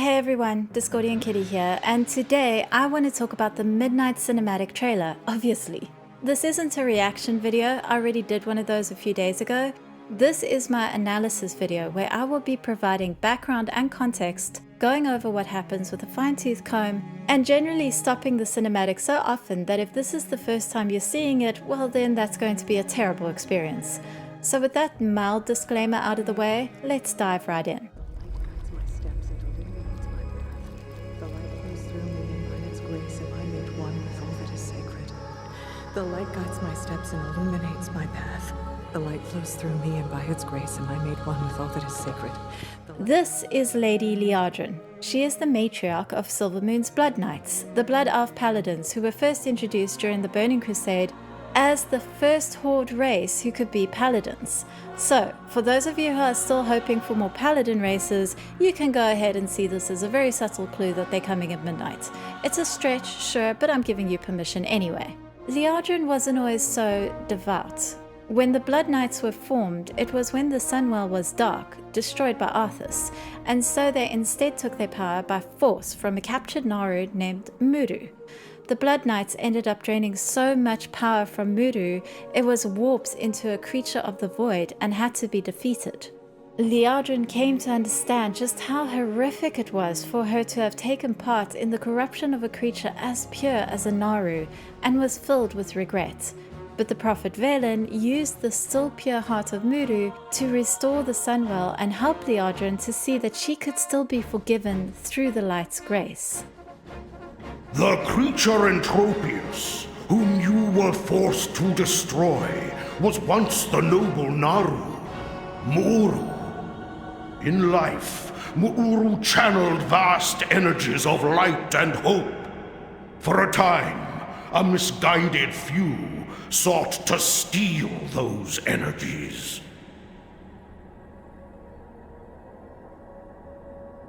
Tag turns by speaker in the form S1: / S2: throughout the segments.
S1: Hey everyone, Discordian Kitty here, and today I want to talk about the Midnight Cinematic trailer, obviously. This isn't a reaction video, I already did one of those a few days ago. This is my analysis video where I will be providing background and context, going over what happens with a fine-tooth comb, and generally stopping the cinematic so often that if this is the first time you're seeing it, well then that's going to be a terrible experience. So with that mild disclaimer out of the way, let's dive right in.
S2: The light guides my steps and illuminates my path. The light flows through me, and by its grace am I made one with all that is sacred.
S1: This is Lady Liadrin. She is the matriarch of Silvermoon's Blood Knights, the Blood Elf Paladins who were first introduced during the Burning Crusade as the first Horde race who could be Paladins. So, for those of you who are still hoping for more Paladin races, you can go ahead and see this as a very subtle clue that they're coming at midnight. It's a stretch, sure, but I'm giving you permission anyway. Liadrin wasn't always so devout. When the Blood Knights were formed, it was when the Sunwell was dark, destroyed by Arthas, and so they instead took their power by force from a captured Naru named Muru. The Blood Knights ended up draining so much power from Muru, it was warped into a creature of the void and had to be defeated. Liadrin came to understand just how horrific it was for her to have taken part in the corruption of a creature as pure as a Naru, and was filled with regret. But the Prophet Velen used the still pure heart of Muru to restore the Sunwell and help Liadrin to see that she could still be forgiven through the light's grace.
S3: The creature Entropius, whom you were forced to destroy, was once the noble Naru, Muru. In life, Mu'uru channeled vast energies of light and hope. For a time, a misguided few sought to steal those energies.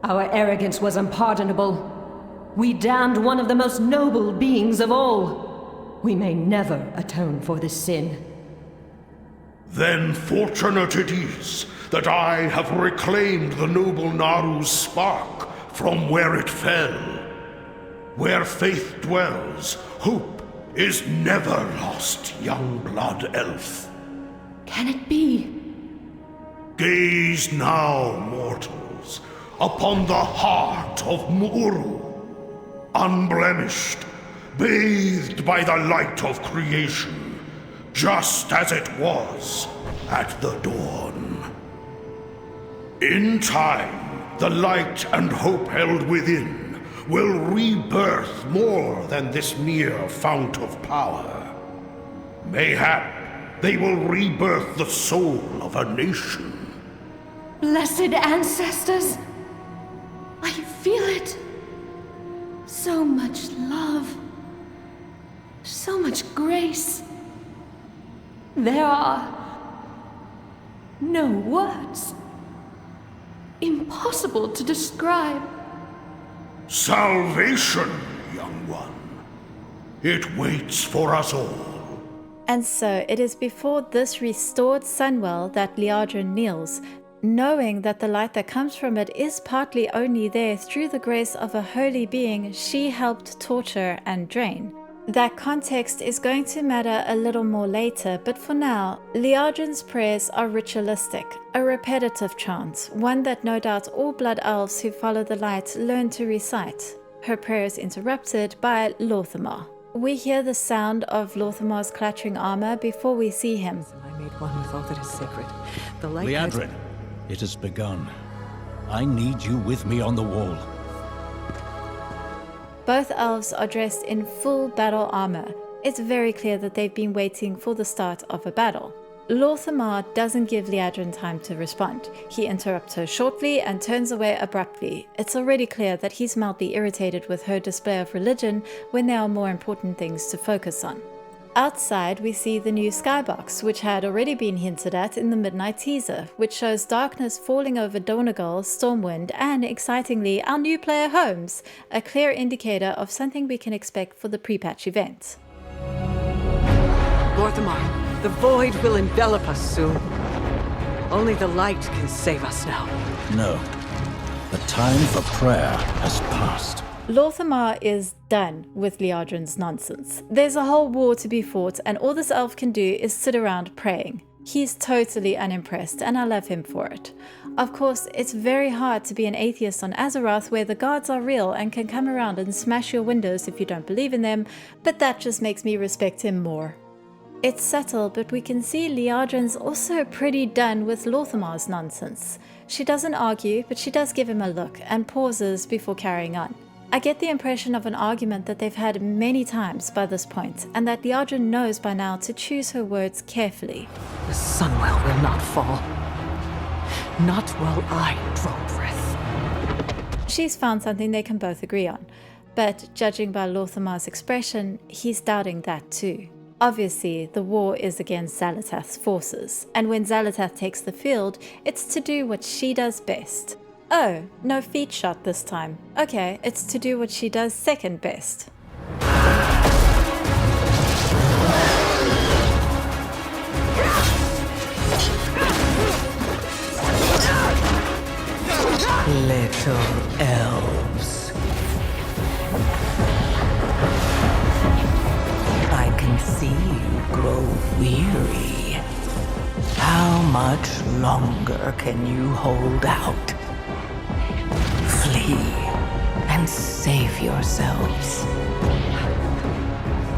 S4: Our arrogance was unpardonable. We damned one of the most noble beings of all. We may never atone for this sin.
S3: Then fortunate it is that I have reclaimed the noble Naru's spark from where it fell. Where faith dwells, hope is never lost, young blood elf.
S4: Can it be?
S3: Gaze now, mortals, upon the heart of Mu'uru, unblemished, bathed by the light of creation, just as it was at the dawn. In time, the light and hope held within will rebirth more than this mere fount of power. Mayhap they will rebirth the soul of a nation.
S4: Blessed ancestors! I feel it. So much love. So much grace. There are no words. Impossible to describe.
S3: Salvation, young one. It waits for us all.
S1: And so it is before this restored Sunwell that Liadrin kneels, knowing that the light that comes from it is partly only there through the grace of a holy being she helped torture and drain. That context is going to matter a little more later, but for now, Liadrin's prayers are ritualistic, a repetitive chant, one that no doubt all blood elves who follow the light learn to recite. Her prayer is interrupted by Lor'themar. We hear the sound of Lor'themar's clattering armor before we see him.
S2: I made one with all that is sacred. The light
S5: Liadrin, it has begun. I need you with me on the wall.
S1: Both elves are dressed in full battle armor. It's very clear that they've been waiting for the start of a battle. Lor'themar doesn't give Liadrin time to respond. He interrupts her shortly and turns away abruptly. It's already clear that he's mildly irritated with her display of religion when there are more important things to focus on. Outside, we see the new skybox, which had already been hinted at in the midnight teaser, which shows darkness falling over Donegal, Stormwind, and, excitingly, our new player Holmes, a clear indicator of something we can expect for the pre-patch event.
S2: Lor'themar, the void will envelop us soon. Only the light can save us now.
S5: No. The time for prayer has passed.
S1: Lor'themar is done with Liadrin's nonsense. There's a whole war to be fought, and all this elf can do is sit around praying. He's totally unimpressed, and I love him for it. Of course, it's very hard to be an atheist on Azeroth where the gods are real and can come around and smash your windows if you don't believe in them, but that just makes me respect him more. It's subtle, but we can see Liadrin's also pretty done with Lor'themar's nonsense. She doesn't argue, but she does give him a look and pauses before carrying on. I get the impression of an argument that they've had many times by this point, and that Liadrin knows by now to choose her words carefully.
S2: The Sunwell will not fall. Not while I draw breath.
S1: She's found something they can both agree on, but judging by Lor'themar's expression, he's doubting that too. Obviously, the war is against Xal'atath's forces, and when Xal'atath takes the field, it's to do what she does best. Oh, no feet shot this time. Okay, it's to do what she does second best.
S2: Little elves. I can see you grow weary. How much longer can you hold out? Flee and save yourselves.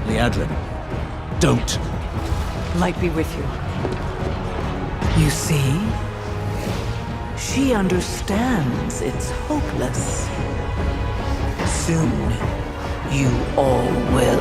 S5: Liadrin, don't.
S2: Light be with you. You see? She understands it's hopeless. Soon, you all will.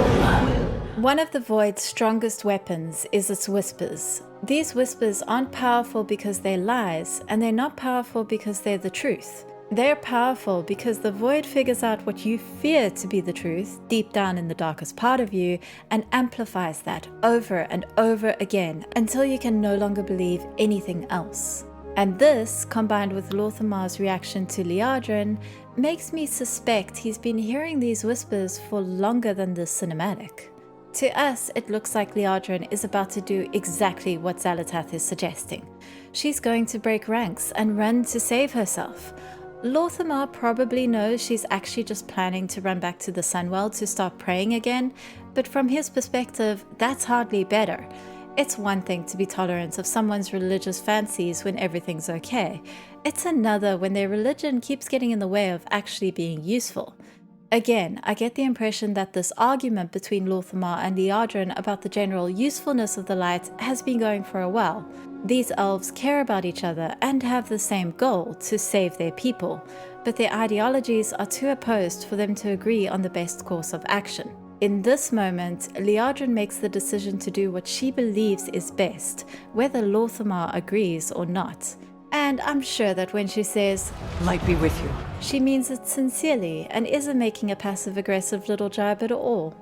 S1: One of the Void's strongest weapons is its whispers. These whispers aren't powerful because they're lies, and they're not powerful because they're the truth. They're powerful because the Void figures out what you fear to be the truth deep down in the darkest part of you and amplifies that over and over again until you can no longer believe anything else. And this, combined with Lor'themar's reaction to Liadrin, makes me suspect he's been hearing these whispers for longer than this cinematic. To us, it looks like Liadrin is about to do exactly what Xal'atath is suggesting. She's going to break ranks and run to save herself. Lor'themar probably knows she's actually just planning to run back to the Sunwell to start praying again, but from his perspective, that's hardly better. It's one thing to be tolerant of someone's religious fancies when everything's okay. It's another when their religion keeps getting in the way of actually being useful. Again, I get the impression that this argument between Lor'themar and Liadrin about the general usefulness of the light has been going for a while. These elves care about each other and have the same goal, to save their people, but their ideologies are too opposed for them to agree on the best course of action. In this moment, Liadrin makes the decision to do what she believes is best, whether Lor'themar agrees or not. And I'm sure that when she says,
S2: "Light be with you,"
S1: she means it sincerely and isn't making a passive-aggressive little jibe at all.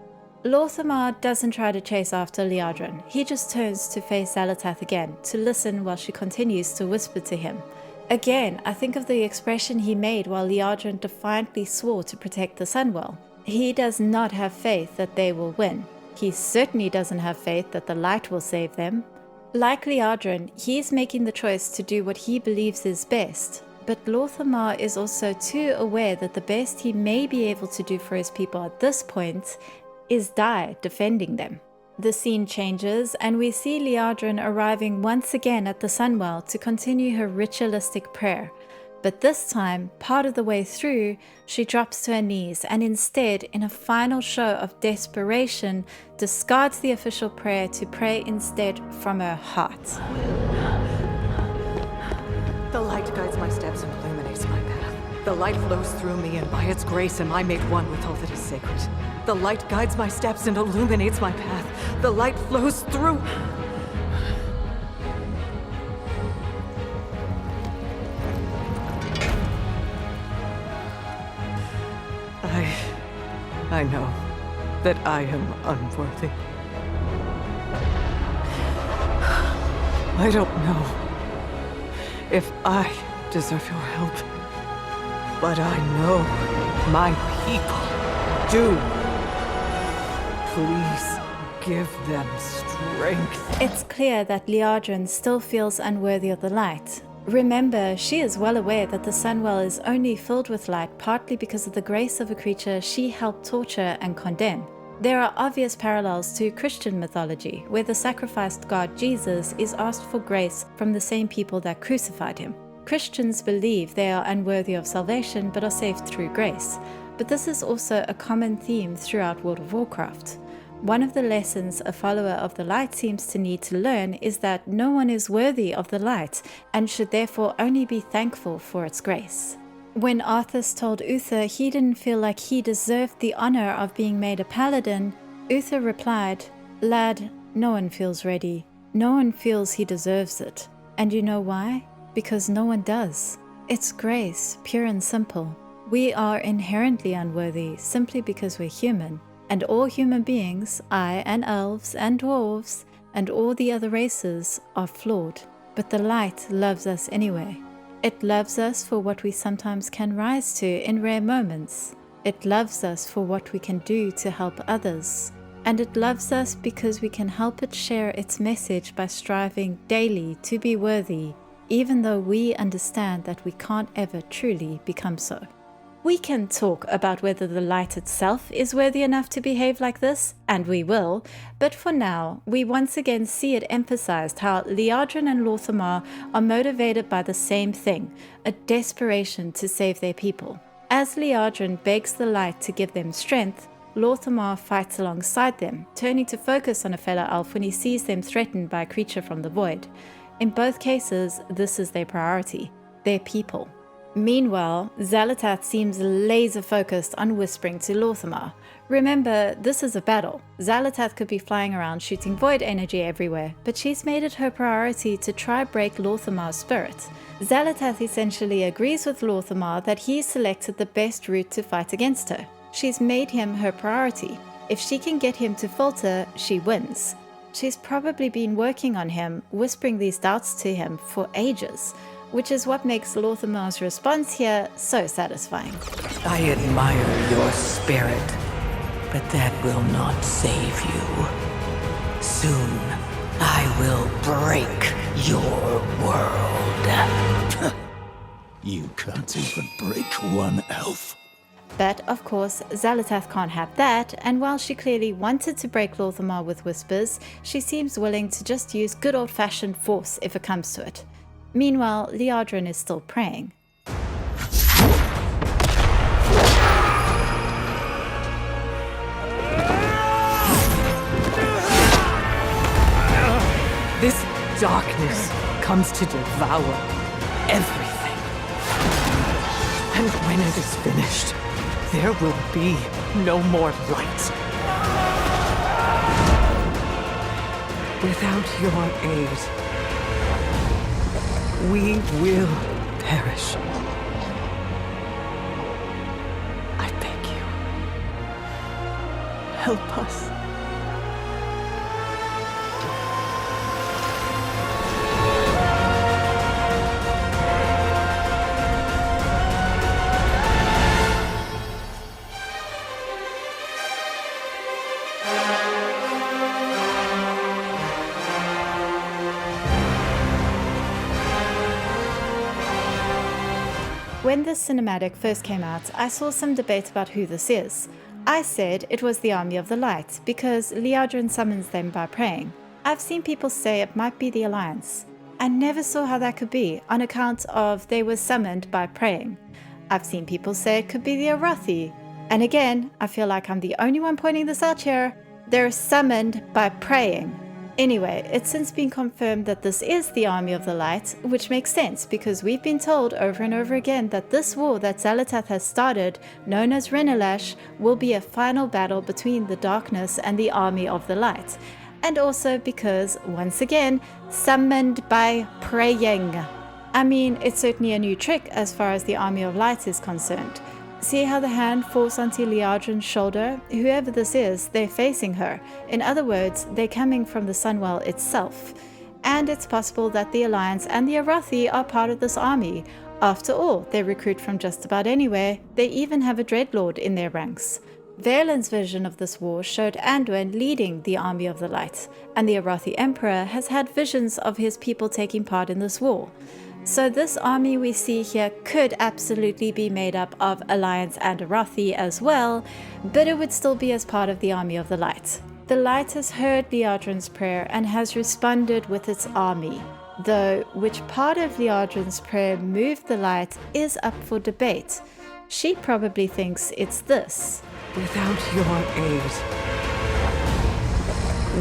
S1: Lor'themar doesn't try to chase after Liadrin. He just turns to face Xal'atath again, to listen while she continues to whisper to him. Again, I think of the expression he made while Liadrin defiantly swore to protect the Sunwell. He does not have faith that they will win. He certainly doesn't have faith that the light will save them. Like Liadrin, he's making the choice to do what he believes is best, but Lor'themar is also too aware that the best he may be able to do for his people at this point is die defending them. The scene changes, and we see Liadrin arriving once again at the Sunwell to continue her ritualistic prayer. But this time, part of the way through, she drops to her knees and instead, in a final show of desperation, discards the official prayer to pray instead from her heart.
S2: The light guides my steps and illuminates my path. The light flows through me, and by its grace am I made one with all that is sacred. The light guides my steps and illuminates my path. The light flows through... I know that I am unworthy. I don't know if I deserve your help, but I know my people do. Please give them strength.
S1: It's clear that Liadrin still feels unworthy of the light. Remember, she is well aware that the Sunwell is only filled with light partly because of the grace of a creature she helped torture and condemn. There are obvious parallels to Christian mythology, where the sacrificed God Jesus is asked for grace from the same people that crucified him. Christians believe they are unworthy of salvation but are saved through grace. But this is also a common theme throughout World of Warcraft. One of the lessons a follower of the light seems to need to learn is that no one is worthy of the light and should therefore only be thankful for its grace. When Arthas told Uther he didn't feel like he deserved the honor of being made a paladin, Uther replied, "Lad, no one feels ready. No one feels he deserves it. And you know why? Because no one does. It's grace, pure and simple. We are inherently unworthy simply because we're human. And all human beings, I and elves and dwarves, and all the other races are flawed. But the light loves us anyway. It loves us for what we sometimes can rise to in rare moments. It loves us for what we can do to help others. And it loves us because we can help it share its message by striving daily to be worthy, even though we understand that we can't ever truly become so." We can talk about whether the light itself is worthy enough to behave like this, and we will, but for now, we once again see it emphasized how Liadrin and Lor'themar are motivated by the same thing, a desperation to save their people. As Liadrin begs the light to give them strength, Lor'themar fights alongside them, turning to focus on a fellow elf when he sees them threatened by a creature from the void. In both cases, this is their priority, their people. Meanwhile, Xal'atath seems laser-focused on whispering to Lor'themar. Remember, this is a battle. Xal'atath could be flying around shooting void energy everywhere, but she's made it her priority to try break Lor'themar's spirit. Xal'atath essentially agrees with Lor'themar that he selected the best route to fight against her. She's made him her priority. If she can get him to falter, she wins. She's probably been working on him, whispering these doubts to him for ages, which is what makes Lor'themar's response here so satisfying.
S2: I admire your spirit, but that will not save you. Soon, I will break your world.
S5: You can't even break one elf.
S1: But, of course, Xal'atath can't have that, and while she clearly wanted to break Lor'themar with whispers, she seems willing to just use good old-fashioned force if it comes to it. Meanwhile, Liadrin is still praying.
S2: This darkness comes to devour everything. And when it is finished, there will be no more light. Without your aid, we will perish. I beg you, help us.
S1: When this cinematic first came out, I saw some debate about who this is. I said it was the Army of the Light, because Liadrin summons them by praying. I've seen people say it might be the Alliance. I never saw how that could be, on account of they were summoned by praying. I've seen people say it could be the Arathi. And again, I feel like I'm the only one pointing this out here. They're summoned by praying. Anyway, it's since been confirmed that this is the Army of the Light, which makes sense because we've been told over and over again that this war that Xal'atath has started, known as Renalash, will be a final battle between the darkness and the Army of the Light. And also because, once again, summoned by praying. I mean, it's certainly a new trick as far as the Army of Light is concerned. See how the hand falls onto Liadrin's shoulder? Whoever this is, they're facing her. In other words, they're coming from the Sunwell itself. And it's possible that the Alliance and the Arathi are part of this army. After all, they recruit from just about anywhere. They even have a Dreadlord in their ranks. Vaelin's vision of this war showed Anduin leading the Army of the Light, and the Arathi Emperor has had visions of his people taking part in this war. So this army we see here could absolutely be made up of Alliance and Arathi as well, but it would still be as part of the Army of the Light. The Light has heard Liadrin's prayer and has responded with its army, though which part of Liadrin's prayer moved the Light is up for debate. She probably thinks it's this.
S2: Without your aid,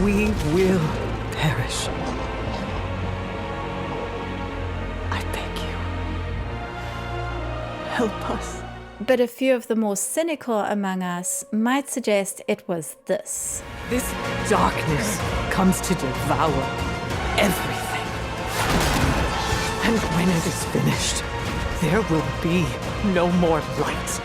S2: we will perish. I beg you, help us.
S1: But a few of the more cynical among us might suggest it was this.
S2: This darkness comes to devour everything. And when it is finished, there will be no more light.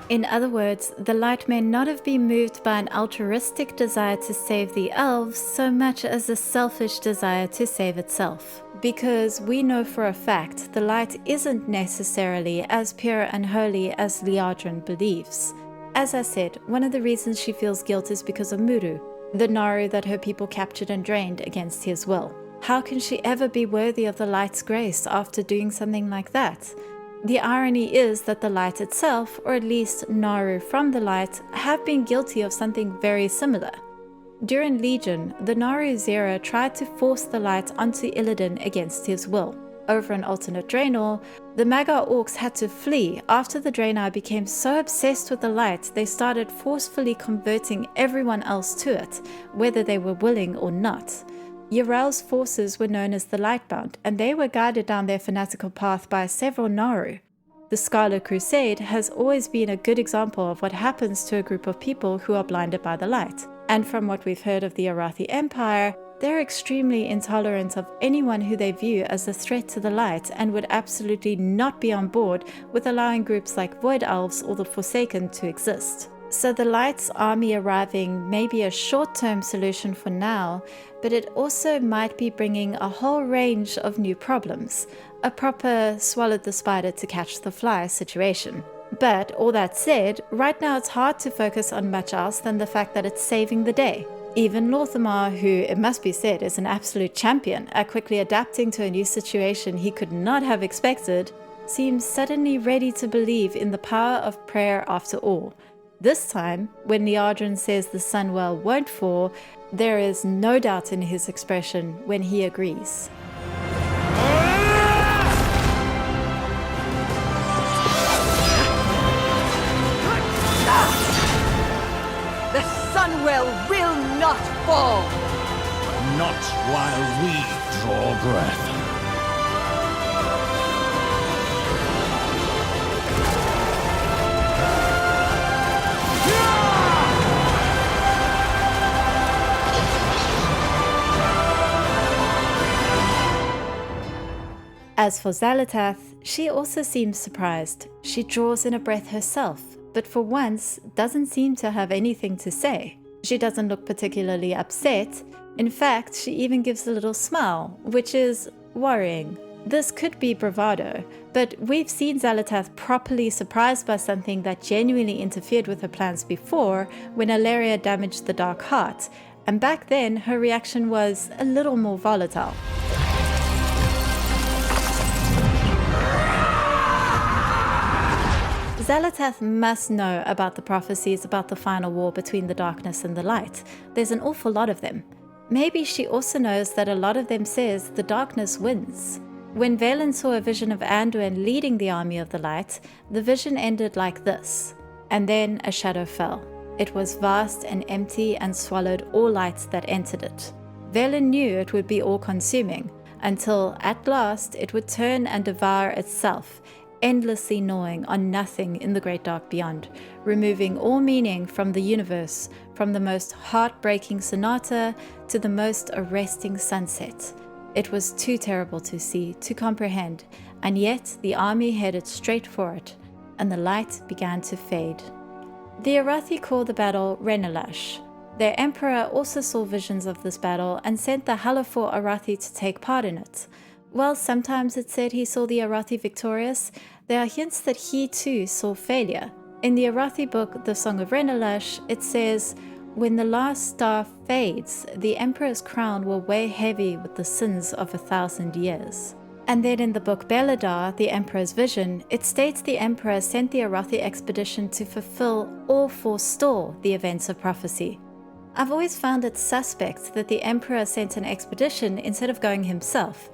S1: In other words, the Light may not have been moved by an altruistic desire to save the elves so much as a selfish desire to save itself. Because we know for a fact the Light isn't necessarily as pure and holy as Liadrin believes. As I said, one of the reasons she feels guilt is because of Muru, the Naru that her people captured and drained against his will. How can she ever be worthy of the Light's grace after doing something like that? The irony is that the Light itself, or at least Naru from the Light, have been guilty of something very similar. During Legion, the Naru Zera tried to force the Light onto Illidan against his will. Over an alternate Draenor, the Magar Orcs had to flee after the Draenei became so obsessed with the Light they started forcefully converting everyone else to it, whether they were willing or not. Yrel's forces were known as the Lightbound, and they were guided down their fanatical path by several Naru. The Scarlet Crusade has always been a good example of what happens to a group of people who are blinded by the light. And from what we've heard of the Arathi Empire, they're extremely intolerant of anyone who they view as a threat to the light and would absolutely not be on board with allowing groups like Void Elves or the Forsaken to exist. So the Light's army arriving may be a short-term solution for now, but it also might be bringing a whole range of new problems, a proper swallowed the spider to catch the fly situation. But all that said, right now it's hard to focus on much else than the fact that it's saving the day. Even Lor'themar, who, it must be said, is an absolute champion at quickly adapting to a new situation he could not have expected, seems suddenly ready to believe in the power of prayer after all. This time, when Liadrin says the Sunwell won't fall, there is no doubt in his expression when he agrees.
S2: The Sunwell will not fall!
S5: Not while we draw breath.
S1: As for Xal'atath, she also seems surprised. She draws in a breath herself, but for once doesn't seem to have anything to say. She doesn't look particularly upset. In fact, she even gives a little smile, which is worrying. This could be bravado, but we've seen Xal'atath properly surprised by something that genuinely interfered with her plans before, when Alleria damaged the Dark Heart, and back then her reaction was a little more volatile. Xal'atath must know about the prophecies about the final war between the darkness and the light. There's an awful lot of them. Maybe she also knows that a lot of them says the darkness wins. When Valen saw a vision of Anduin leading the army of the light, the vision ended like this. And then a shadow fell. It was vast and empty and swallowed all lights that entered it. Valen knew it would be all-consuming, until at last it would turn and devour itself, endlessly gnawing on nothing in the great dark beyond, removing all meaning from the universe, from the most heartbreaking sonata to the most arresting sunset. It was too terrible to see, to comprehend, and yet the army headed straight for it, and the light began to fade. The Arathi called the battle Renalash. Their emperor also saw visions of this battle and sent the Halafor Arathi to take part in it. While sometimes it said he saw the Arathi victorious, there are hints that he too saw failure. In the Arathi book, The Song of Renalash, it says, "When the last star fades, the emperor's crown will weigh heavy with the sins of 1,000 years." And then in the book Beladar, the Emperor's Vision, it states the Emperor sent the Arathi expedition to fulfill or forestall the events of prophecy. I've always found it suspect that the Emperor sent an expedition instead of going himself.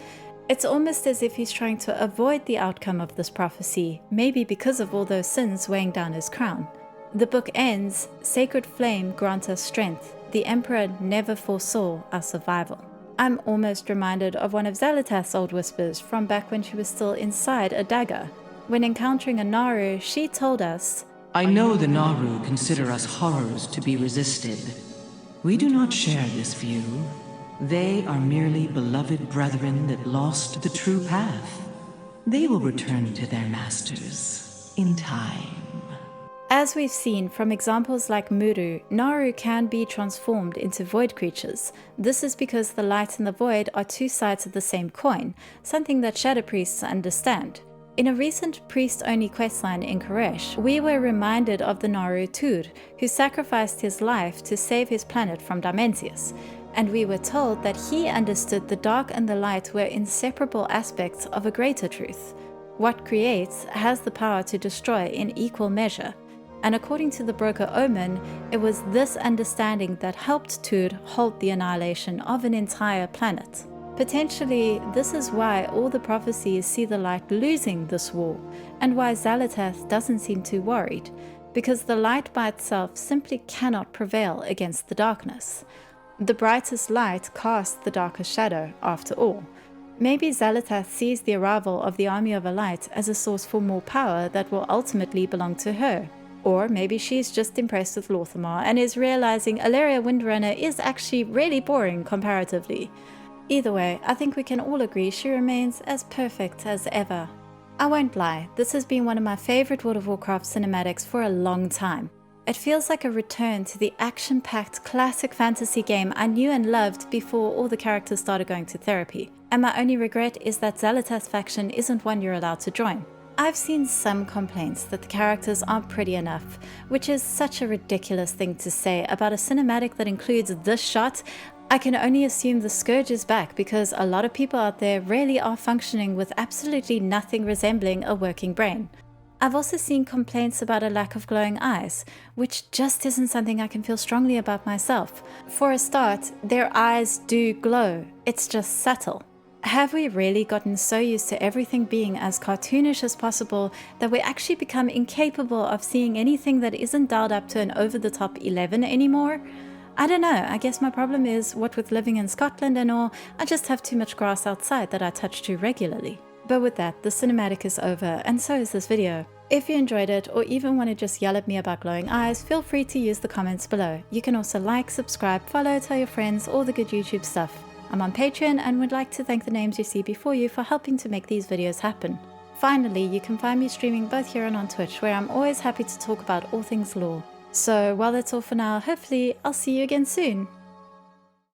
S1: It's almost as if he's trying to avoid the outcome of this prophecy, maybe because of all those sins weighing down his crown. The book ends, "Sacred flame grant us strength. The Emperor never foresaw our survival." I'm almost reminded of one of Xal'atath's old whispers from back when she was still inside a dagger. When encountering a Naru, she told us,
S6: I know the Naru consider us horrors to be resisted. We do not share this view. They are merely beloved brethren that lost the true path. They will return to their masters in time.
S1: As we've seen from examples like Muru, Naru can be transformed into void creatures. This is because the light and the void are two sides of the same coin, something that shadow priests understand. In a recent priest-only questline in Koresh, we were reminded of the Naru Tur, who sacrificed his life to save his planet from Dimensius, and we were told that he understood the dark and the light were inseparable aspects of a greater truth. What creates has the power to destroy in equal measure. And according to the Broker Omen, it was this understanding that helped Tur halt the annihilation of an entire planet. Potentially, this is why all the prophecies see the light losing this war, and why Xal'atath doesn't seem too worried, because the light by itself simply cannot prevail against the darkness. The brightest light casts the darkest shadow, after all. Maybe Xal'atath sees the arrival of the Army of a Light as a source for more power that will ultimately belong to her. Or maybe she's just impressed with Lor'themar and is realizing Alleria Windrunner is actually really boring comparatively. Either way, I think we can all agree she remains as perfect as ever. I won't lie, this has been one of my favorite World of Warcraft cinematics for a long time. It feels like a return to the action-packed classic fantasy game I knew and loved before all the characters started going to therapy. And my only regret is that Xal'atath's faction isn't one you're allowed to join. I've seen some complaints that the characters aren't pretty enough, which is such a ridiculous thing to say about a cinematic that includes this shot. I can only assume the Scourge is back because a lot of people out there really are functioning with absolutely nothing resembling a working brain. I've also seen complaints about a lack of glowing eyes, which just isn't something I can feel strongly about myself. For a start, their eyes do glow, it's just subtle. Have we really gotten so used to everything being as cartoonish as possible that we actually become incapable of seeing anything that isn't dialed up to an over-the-top 11 anymore? I don't know, I guess my problem is, what with living in Scotland and all, I just have too much grass outside that I touch too regularly. But with that, the cinematic is over, and so is this video. If you enjoyed it, or even want to just yell at me about glowing eyes, feel free to use the comments below. You can also like, subscribe, follow, tell your friends, all the good YouTube stuff. I'm on Patreon and would like to thank the names you see before you for helping to make these videos happen. Finally, you can find me streaming both here and on Twitch, where I'm always happy to talk about all things lore. So while that's all for now, hopefully I'll see you again soon.